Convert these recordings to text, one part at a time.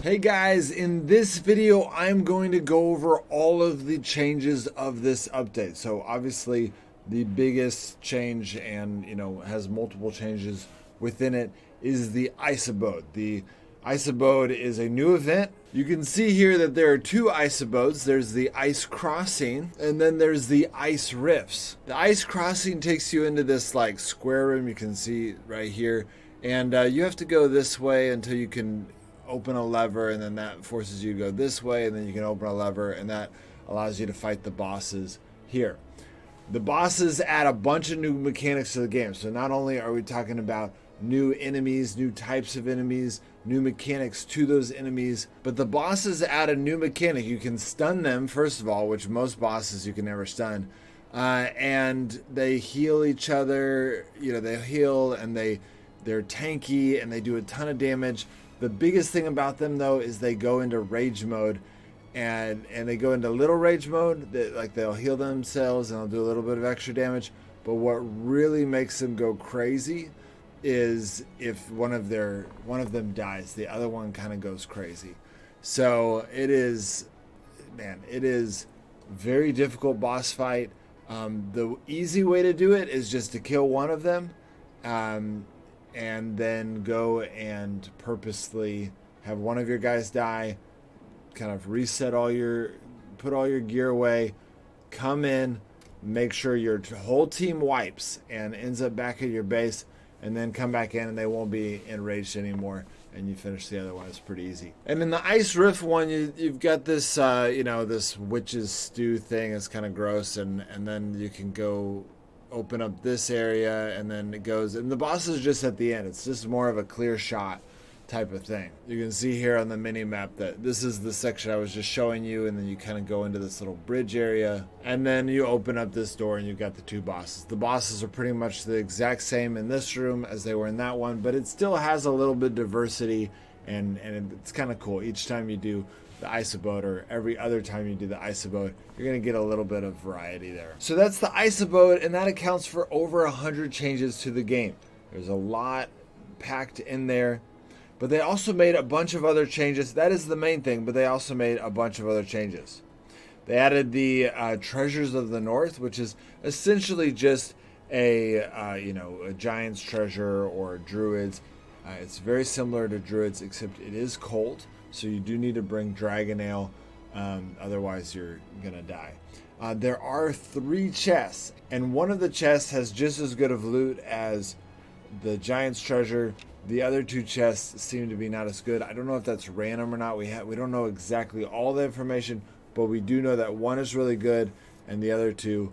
Hey guys, in this video I'm going to go over all of the changes of this update. So obviously the biggest change, and has multiple changes within it, is the Ice Abode. The Ice Abode is a new event. You can see here that there are two Ice Abodes. There's the Ice Crossing and then there's the Ice Rifts. The Ice Crossing takes you into this like square room you can see right here, and you have to go this way until you can open a lever, and then that forces you to go this way, and then you can open a lever, and that allows you to fight the bosses here. The bosses add a bunch of new mechanics to the game. So not only are we talking about new enemies, new types of enemies, new mechanics to those enemies, but the bosses add a new mechanic. You can stun them, first of all, which most bosses you can never stun. And they heal each other. They heal, and they're tanky, and they do a ton of damage. The biggest thing about them, though, is they go into rage mode, and they go into little rage mode. They'll heal themselves and they'll do a little bit of extra damage. But what really makes them go crazy is if one of them dies, the other one kind of goes crazy. So it is very difficult boss fight. The easy way to do it is just to kill one of them. And then go and purposely have one of your guys die, kind of put all your gear away, come in, make sure your whole team wipes and ends up back at your base, and then come back in and they won't be enraged anymore, and you finish the other one. It's pretty easy. And in the Ice Rift one, you've got this, this witch's stew thing. It's kind of gross, and then you can go open up this area, and then it goes, and the boss is just at the end. It's just more of a clear shot type of thing. You can see here on the mini map that this is the section I was just showing you, and then you kind of go into this little bridge area, and then you open up this door and you've got the two bosses. The bosses are pretty much the exact same in this room as they were in that one, but it still has a little bit of diversity, and it's kind of cool. Each time you do the Ice Abode, or every other time you do the Ice Abode, you're going to get a little bit of variety there. So that's the Ice Abode, and that accounts for over 100 changes to the game. There's a lot packed in there, but they also made a bunch of other changes. That is the main thing, but they also made a bunch of other changes. They added the Treasures of the North, which is essentially just a giant's treasure or druids. It's very similar to druids, except it is cold. So you do need to bring dragon ale, otherwise you're gonna die. There are 3 chests, and one of the chests has just as good of loot as the giant's treasure. The other 2 chests seem to be not as good. I don't know if that's random or not. We don't know exactly all the information, but we do know that one is really good, and the other 2,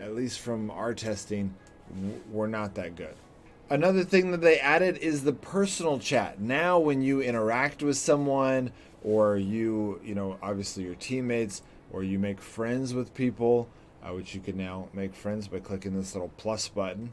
at least from our testing, were not that good. Another thing that they added is the personal chat. Now when you interact with someone, or obviously your teammates, or you make friends with people, which you can now make friends by clicking this little plus button,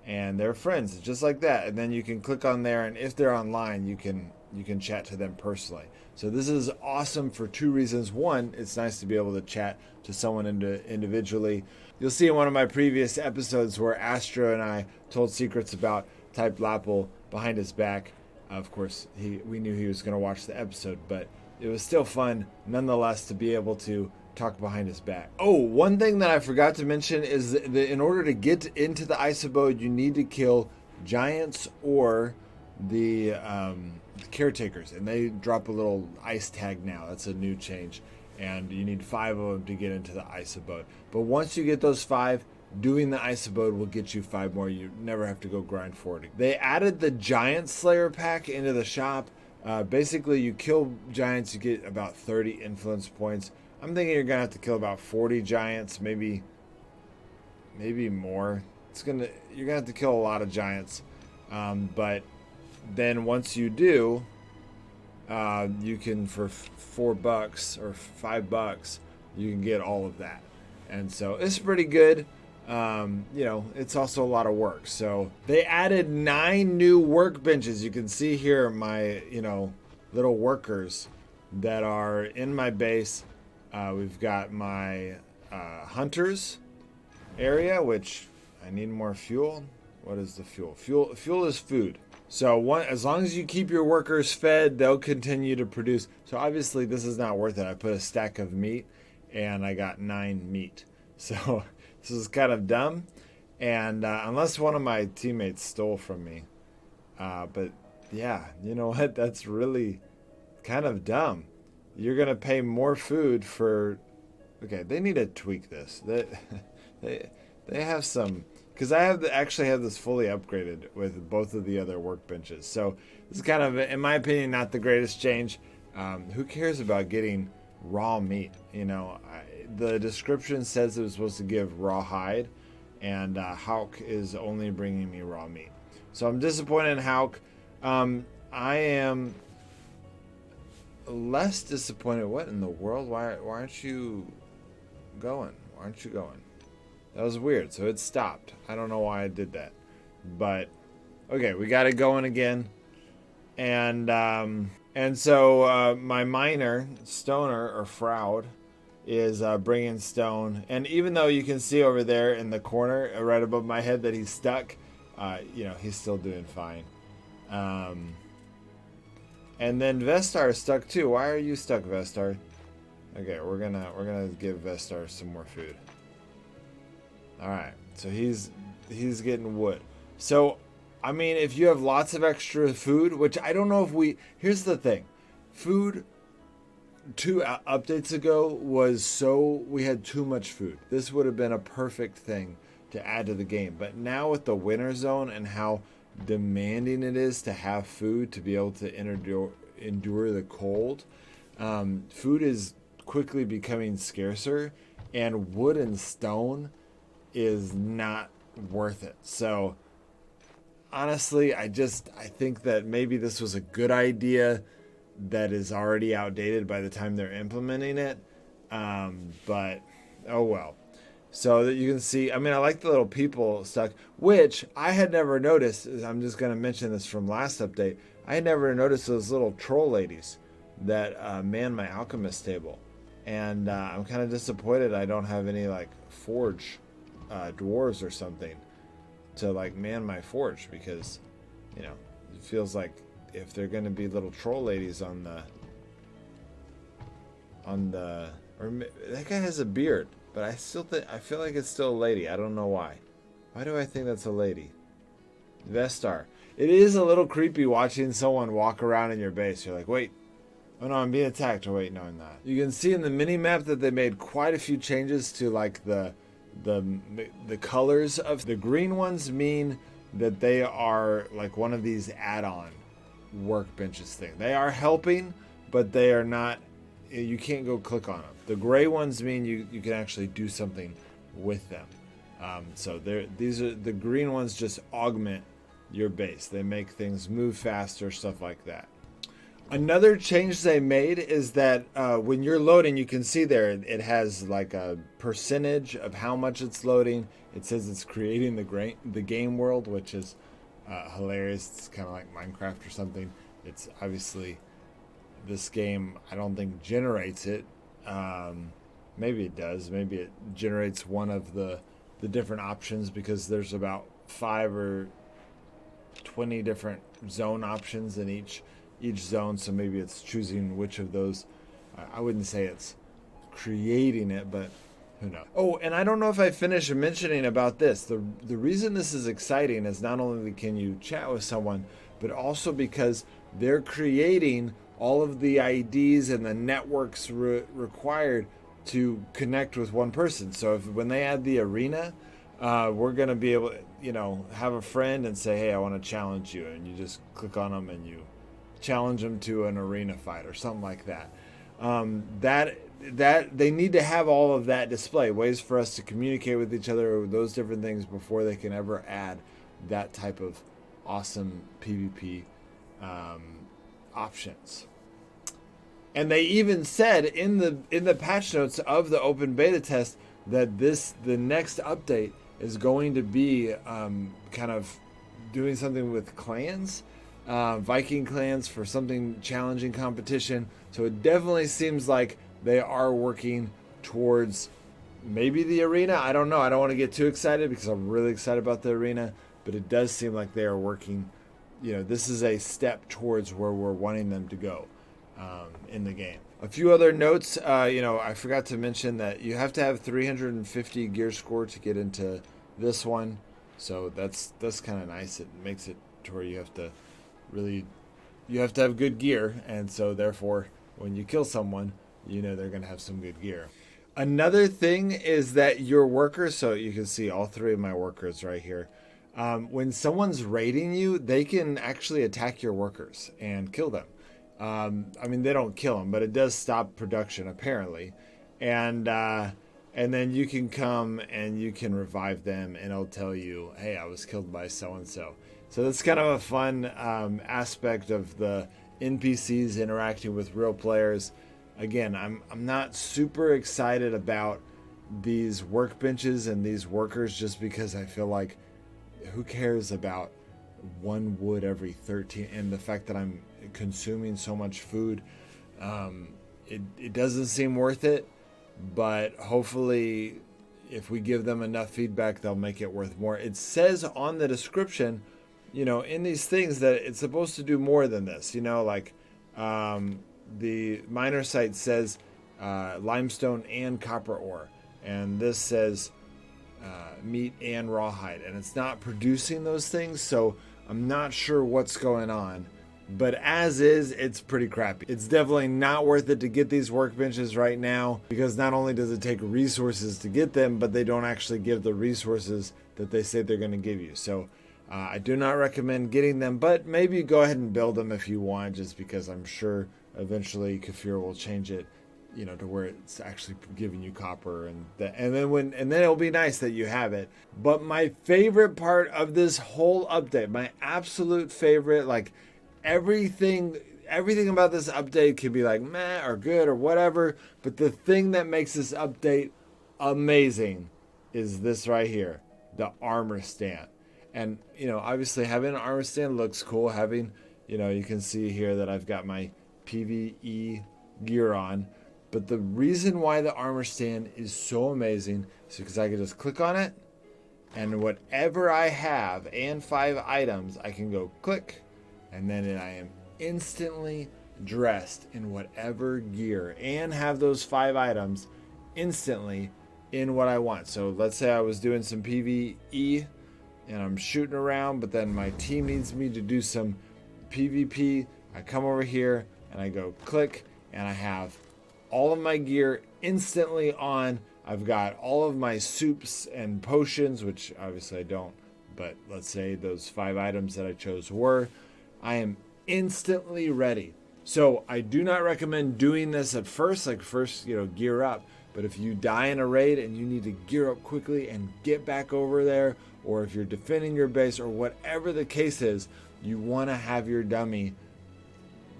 and they're friends just like that. And then you can click on there, and if they're online, you can chat to them personally. So this is awesome for 2 reasons. One, it's nice to be able to chat to someone individually. You'll see in one of my previous episodes where Astro and I told secrets about Type Lapple behind his back. Of course, we knew he was going to watch the episode, but it was still fun nonetheless to be able to talk behind his back. Oh, one thing that I forgot to mention is that in order to get into the Ice Abode, you need to kill giants or the caretakers, and they drop a little ice tag now. That's a new change, and you need 5 of them to get into the Ice Abode. But once you get those 5, doing the Ice Abode will get you 5 more. You never have to go grind for it. They added the Giant Slayer pack into the shop. Basically, you kill giants, you get about 30 influence points. I'm thinking you're gonna have to kill about 40 giants, maybe more. You're gonna have to kill a lot of giants, but then once you do, you can, for $4 or $5, you can get all of that, and so it's pretty good. It's also a lot of work. So they added 9 new workbenches. You can see here my little workers that are in my base. We've got my hunters area, which I need more fuel. What is the fuel? Fuel is food. So as long as you keep your workers fed, they'll continue to produce. So obviously this is not worth it. I put a stack of meat and I got 9 meat. So this is kind of dumb. And unless one of my teammates stole from me. But yeah, you know what? That's really kind of dumb. You're going to pay more food for... Okay, they need to tweak this. They have some... Because actually have this fully upgraded with both of the other workbenches. So this is kind of, in my opinion, not the greatest change. Who cares about getting raw meat? You know, the description says it was supposed to give raw hide, and Hauk is only bringing me raw meat. So I'm disappointed in Hauk. I am less disappointed. What in the world? Why aren't you going? Why aren't you going? That was weird. So it stopped. I don't know why I did that. But, okay, we got it going again. And so my miner, Stoner, or Froud, is bringing stone. And even though you can see over there in the corner, right above my head, that he's stuck, you know, he's still doing fine. And then Vestar is stuck too. Why are you stuck, Vestar? Okay, we're gonna give Vestar some more food. All right, so he's getting wood. So, I mean, if you have lots of extra food, which I don't know if here's the thing, food 2 updates ago was we had too much food. This would have been a perfect thing to add to the game. But now with the winter zone and how demanding it is to have food to be able to endure the cold, food is quickly becoming scarcer, and wood and stone is not worth it. So honestly, I think that maybe this was a good idea that is already outdated by the time they're implementing it. But oh well. So that you can see, I mean, I like the little people stuck, which I had never noticed. I'm just going to mention this from last update. I had never noticed those little troll ladies that man my alchemist table. And I'm kind of disappointed I don't have any like forge dwarves or something to like man my forge, because you know it feels like if they're going to be little troll ladies on the or that guy has a beard, but I feel like it's still a lady. I don't know why. Why do I think that's a lady? Vestar. It is a little creepy watching someone walk around in your base. You're like, wait, oh no, I'm being attacked. Oh wait, no, I'm not. You can see in the mini map that they made quite a few changes to like the colors of the green ones. Mean that they are like one of these add-on workbenches thing. They are helping, but they are not. You can't go click on them. The gray ones mean you can actually do something with them. So these are the green ones. Just augment your base. They make things move faster, stuff like that. Another change they made is that when you're loading, you can see there it has like a percentage of how much it's loading. It says it's creating the game world, which is hilarious. It's kind of like Minecraft or something. It's obviously this game, I don't think generates it. Maybe it does. Maybe it generates one of the different options, because there's about 5 or 20 different zone options in each zone, so maybe it's choosing which of those. I wouldn't say it's creating it, but who knows. Oh, and I don't know if I finished mentioning about this. The reason this is exciting is not only can you chat with someone, but also because they're creating all of the IDs and the networks required to connect with one person. So when they add the arena, we're going to be able to, have a friend and say, hey, I want to challenge you. And you just click on them and you challenge them to an arena fight or something like that. That they need to have all of that display, ways for us to communicate with each other, those different things, before they can ever add that type of awesome PvP options. And they even said in the patch notes of the open beta test that the next update is going to be kind of doing something with clans, Viking clans, for something challenging competition. So it definitely seems like they are working towards maybe the arena. I don't know. I don't want to get too excited because I'm really excited about the arena, but it does seem like they are working, this is a step towards where we're wanting them to go in the game. A few other notes, I forgot to mention that you have to have 350 gear score to get into this one. So that's kind of nice. It makes it to where you have to have good gear. And so therefore, when you kill someone, they're going to have some good gear. Another thing is that your workers, so you can see all three of my workers right here. When someone's raiding you, they can actually attack your workers and kill them. They don't kill them, but it does stop production apparently. And then you can come and you can revive them, and it'll tell you, hey, I was killed by so-and-so. So that's kind of a fun aspect of the NPCs interacting with real players. Again, I'm not super excited about these workbenches and these workers just because I feel like who cares about one wood every 13, and the fact that I'm consuming so much food, it doesn't seem worth it. But hopefully if we give them enough feedback, they'll make it worth more. It says on the description, in these things that it's supposed to do more than this. The miner site says limestone and copper ore, and this says meat and rawhide, and it's not producing those things, so I'm not sure what's going on. But as is, it's pretty crappy. It's definitely not worth it to get these workbenches right now, because not only does it take resources to get them, but they don't actually give the resources that they say they're going to give you. So I do not recommend getting them, but maybe go ahead and build them if you want, just because I'm sure eventually Kafir will change it, to where it's actually giving you copper, and then it'll be nice that you have it. But my favorite part of this whole update, my absolute favorite, like everything about this update can be like meh or good or whatever, but the thing that makes this update amazing is this right here, the armor stand. And obviously having an armor stand looks cool. Having, you can see here that I've got my PvE gear on. But the reason why the armor stand is so amazing is because I can just click on it, and whatever I have and 5 items, I can go click, and then I am instantly dressed in whatever gear and have those 5 items instantly in what I want. So let's say I was doing some PvE and I'm shooting around, but then my team needs me to do some PvP. I come over here and I go click, and I have all of my gear instantly on. I've got all of my soups and potions, which obviously I don't, but let's say those 5 items that I chose were. I am instantly ready. So I do not recommend doing this at first, gear up. But if you die in a raid and you need to gear up quickly and get back over there, or if you're defending your base or whatever the case is, you want to have your dummy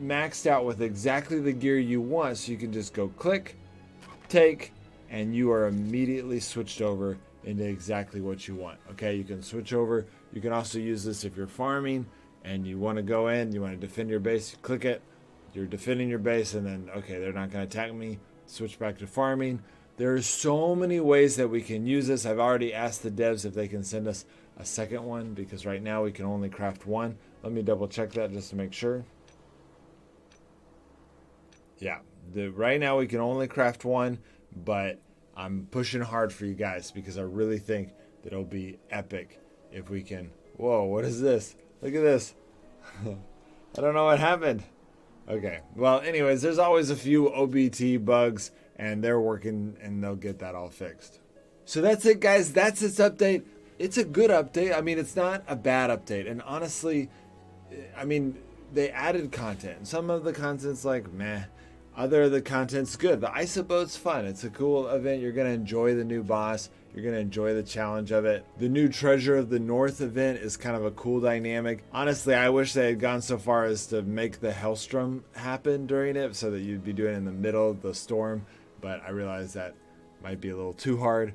maxed out with exactly the gear you want, so you can just go click, take, and you are immediately switched over into exactly what you want. Okay, you can switch over. You can also use this if you're farming and you want to go in, you want to defend your base, you click it, you're defending your base, and then, okay, they're not going to attack me, switch back to farming. There are so many ways that we can use this. I've already asked the devs if they can send us a second one, because right now we can only craft one. Let me double check that just to make sure. Yeah, right now we can only craft one, but I'm pushing hard for you guys because I really think that it'll be epic if we can. Whoa, what is this? Look at this. I don't know what happened. Okay, well, anyways, there's always a few OBT bugs, and they're working, and they'll get that all fixed. So that's it, guys. That's this update. It's a good update. I mean, it's not a bad update. And honestly, they added content. Some of the content's like, meh. Other of the content's good. The Isoboat's fun. It's a cool event. You're going to enjoy the new boss. You're going to enjoy the challenge of it. The new Treasure of the North event is kind of a cool dynamic. Honestly, I wish they had gone so far as to make the Hellstrom happen during it, so that you'd be doing it in the middle of the storm. But I realize that might be a little too hard.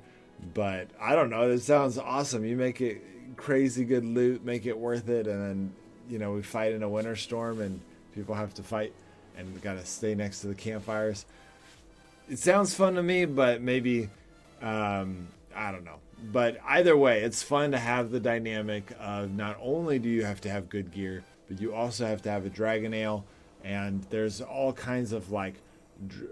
But I don't know. It sounds awesome. You make it crazy good loot, make it worth it, and then, we fight in a winter storm and people have to fight and we gotta stay next to the campfires. It sounds fun to me, but maybe, I don't know. But either way, it's fun to have the dynamic of not only do you have to have good gear, but you also have to have a dragon ale, and there's all kinds of like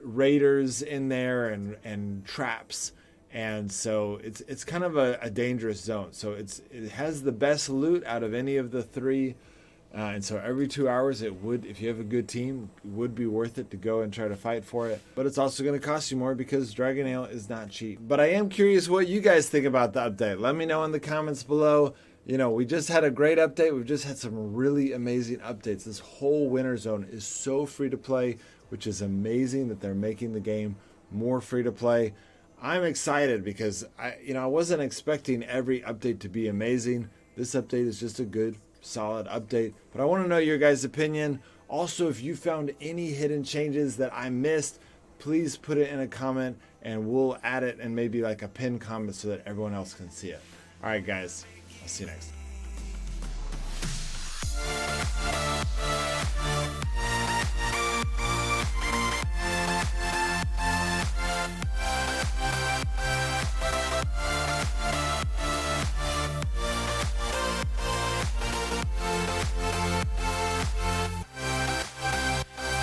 raiders in there and traps, and so it's kind of a dangerous zone. So it has the best loot out of any of the three. And so every 2 hours, it would, if you have a good team, it would be worth it to go and try to fight for it. But it's also going to cost you more because Dragon Ale is not cheap. But I am curious what you guys think about the update. Let me know in the comments below. You know, we just had a great update. We've just had some really amazing updates. This whole winter zone is so free to play, which is amazing that they're making the game more free to play. I'm excited because I wasn't expecting every update to be amazing. This update is just a good, solid update, but I want to know your guys' opinion. Also, if you found any hidden changes that I missed, please put it in a comment and we'll add it and maybe like a pinned comment so that everyone else can see it. All right, guys, I'll see you next time.